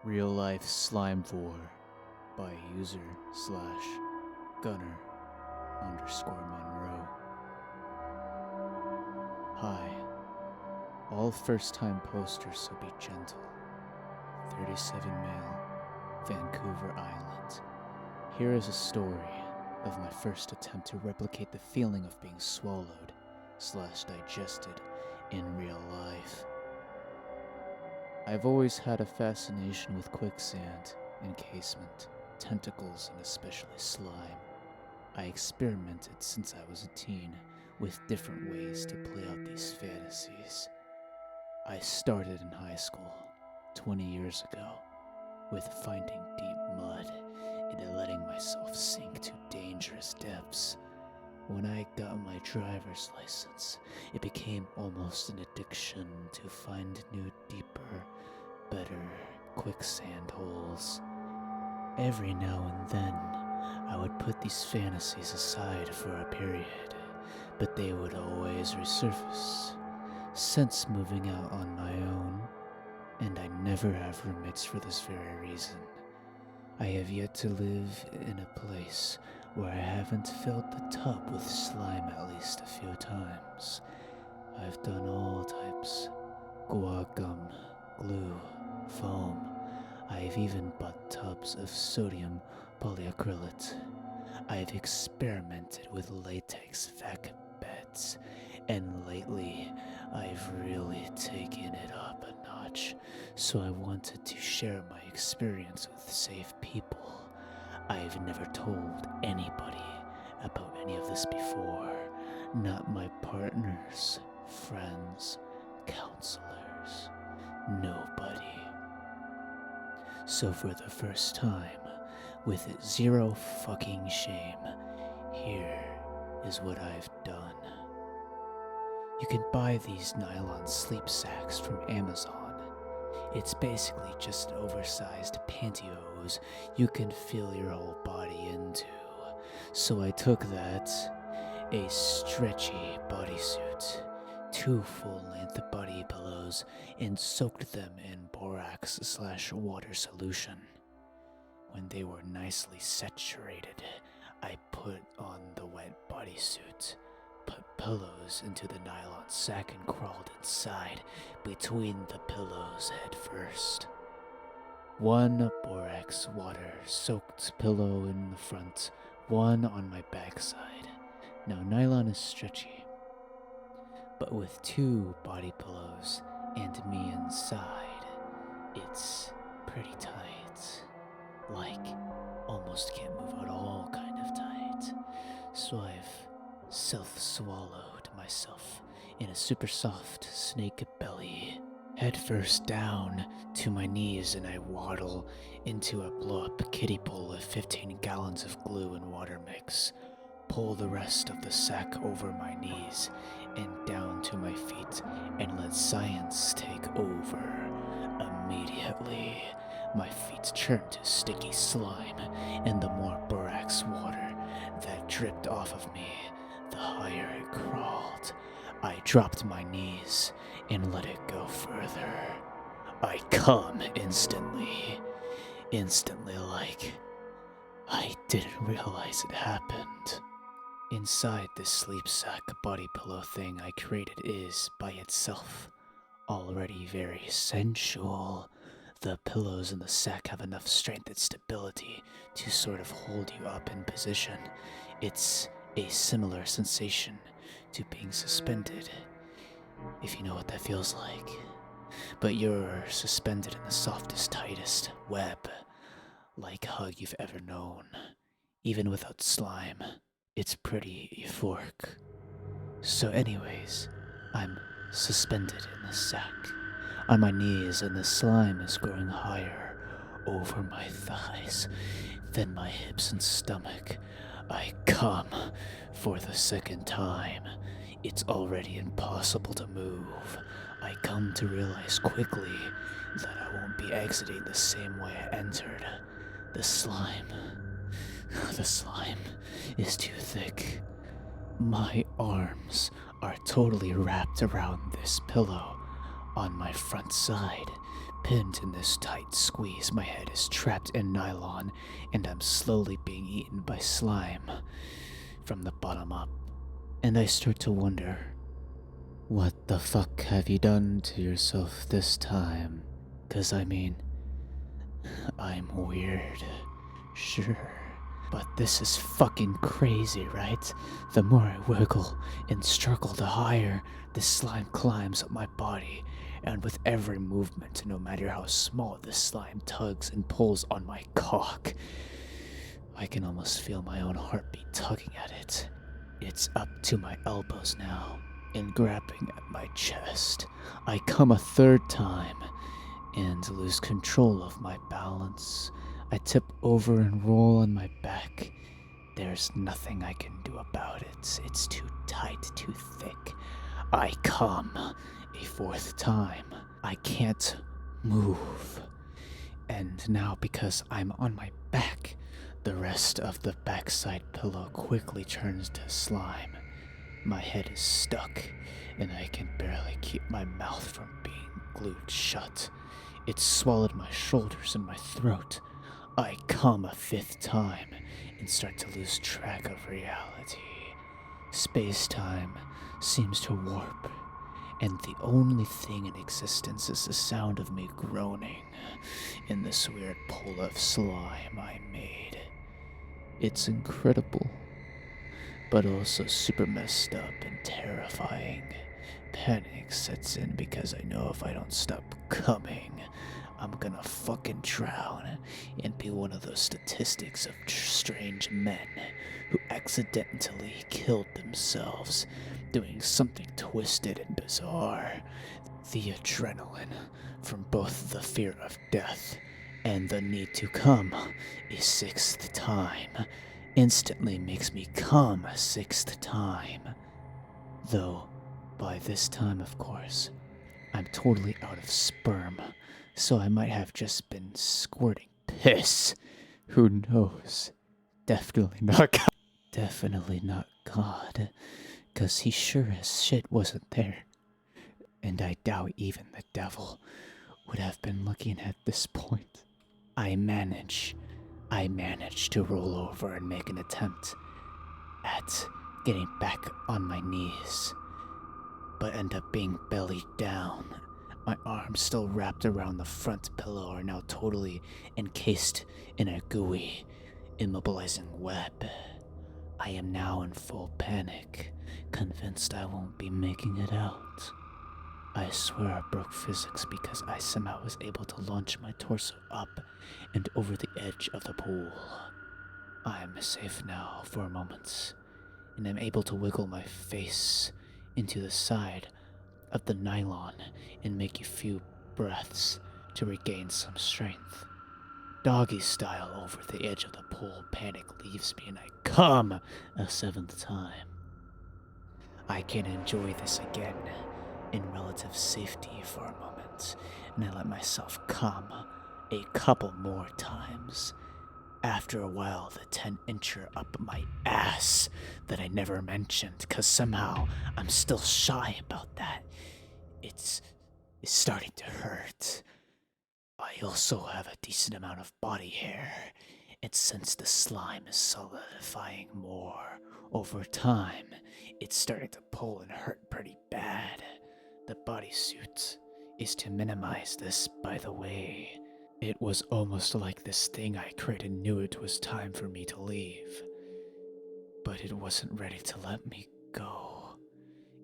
Real life slime VORE by user/gunner_Monroe. Hi, all first time posters, so be gentle. 37 male, Vancouver Island. Here is a story of my first attempt to replicate the feeling of being swallowed/digested in real life. I've always had a fascination with quicksand, encasement, tentacles, and especially slime. I experimented since I was a teen with different ways to play out these fantasies. I started in high school, 20 years ago, with finding deep mud and letting myself sink to dangerous depths. When I got my driver's license, it became almost an addiction to find new, deeper, better quicksand holes. Every now and then, I would put these fantasies aside for a period, but they would always resurface. Since moving out on my own, and I never have roommates for this very reason, I have yet to live in a place where I haven't filled the tub with slime at least a few times. I've done all types: guar gum, glue, foam. I've even bought tubs of sodium polyacrylate. I've experimented with latex vac beds, and lately I've really taken it up a notch, so I wanted to share my experience with safe people. I've never told anybody about any of this before, not my partners, friends, counselors, nobody. So for the first time, with zero fucking shame, here is what I've done. You can buy these nylon sleep sacks from Amazon. It's basically just an oversized pantyhose you can fill your whole body into. So I took that, a stretchy bodysuit, 2 full-length body pillows, and soaked them in borax/water solution. When they were nicely saturated, I put on the wet bodysuit, put pillows into the nylon sack, and crawled inside between the pillows head first. 1 borax water soaked pillow in the front, 1 on my backside. Now nylon is stretchy, but with 2 body pillows and me inside, it's pretty tight. Like, almost can't move at all kind of tight. So I've self-swallowed myself in a super soft snake belly, head first down to my knees, and I waddle into a blow-up kiddie pool of 15 gallons of glue and water mix, pull the rest of the sack over my knees and down to my feet, and let science take over. Immediately, my feet turned to sticky slime, and the more borax water that dripped off of me, the higher it crawled. I dropped my knees and let it go further. I come instantly, like I didn't realize it happened. Inside this sleep sack body pillow thing I created is, by itself, already very sensual. The pillows in the sack have enough strength and stability to sort of hold you up in position. It's a similar sensation to being suspended, if you know what that feels like. But you're suspended in the softest, tightest web, like hug you've ever known. Even without slime, it's pretty euphoric. So anyways, I'm suspended in the sack, on my knees, and the slime is growing higher over my thighs, then my hips and stomach. I come for the second time. It's already impossible to move. I come to realize quickly that I won't be exiting the same way I entered. The slime is too thick. My arms are totally wrapped around this pillow. On my front side, pinned in this tight squeeze, my head is trapped in nylon, and I'm slowly being eaten by slime from the bottom up. And I start to wonder, what the fuck have you done to yourself this time? 'Cause I mean, I'm weird, sure. But this is fucking crazy, right? The more I wiggle and struggle, the higher the slime climbs up my body. And with every movement, no matter how small, the slime tugs and pulls on my cock. I can almost feel my own heartbeat tugging at it. It's up to my elbows now, and grabbing at my chest. I come a third time, and lose control of my balance. I tip over and roll on my back. There's nothing I can do about it. It's too tight, too thick. I come a fourth time. I can't move. And now, because I'm on my back, the rest of the backside pillow quickly turns to slime. My head is stuck, and I can barely keep my mouth from being glued shut. It swallowed my shoulders and my throat. I come a fifth time and start to lose track of reality. Space-time seems to warp, and the only thing in existence is the sound of me groaning in this weird pool of slime I made. It's incredible, but also super messed up and terrifying. Panic sets in because I know if I don't stop coming, I'm gonna fucking drown and be one of those statistics of strange men who accidentally killed themselves doing something twisted and bizarre. The adrenaline from both the fear of death and the need to come a sixth time instantly makes me come a sixth time. Though, by this time, of course, I'm totally out of sperm, so I might have just been squirting piss. Who knows? Definitely not God. Definitely not God, 'cause he sure as shit wasn't there. And I doubt even the devil would have been looking at this point. I manage to roll over and make an attempt at getting back on my knees, but end up being belly down. My arms, still wrapped around the front pillow, are now totally encased in a gooey, immobilizing web. I am now in full panic, convinced I won't be making it out. I swear I broke physics because I somehow was able to launch my torso up and over the edge of the pool. I am safe now for a moment, and I'm able to wiggle my face into the side of the nylon and make a few breaths to regain some strength. Doggy style over the edge of the pool, panic leaves me and I come a seventh time. I can enjoy this again in relative safety for a moment, and I let myself come a couple more times. After a while, the 10-incher up my ass that I never mentioned, 'cause somehow I'm still shy about that. It's starting to hurt. I also have a decent amount of body hair, and since the slime is solidifying more over time, it's starting to pull and hurt pretty bad. The bodysuit is to minimize this, by the way. It was almost like this thing I created knew it was time for me to leave, but it wasn't ready to let me go.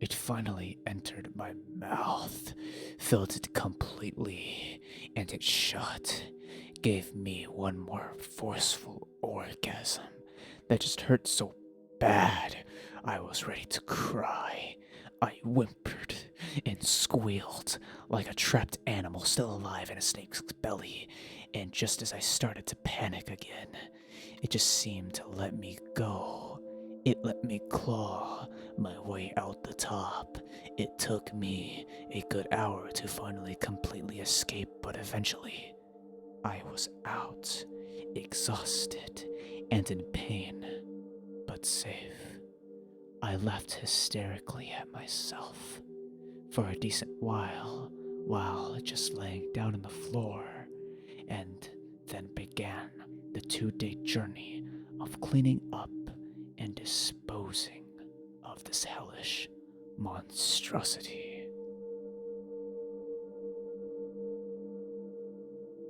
It finally entered my mouth, filled it completely, and it shut. Gave me one more forceful orgasm that just hurt so bad I was ready to cry. I whimpered and squealed like a trapped animal still alive in a snake's belly, and just as I started to panic again, it just seemed to let me go. It let me claw my way out the top. It took me a good hour to finally completely escape, but eventually I was out, exhausted and in pain, but safe. I laughed hysterically at myself for a decent while while just laying down on the floor, and then began the 2-day journey of cleaning up and disposing of this hellish monstrosity.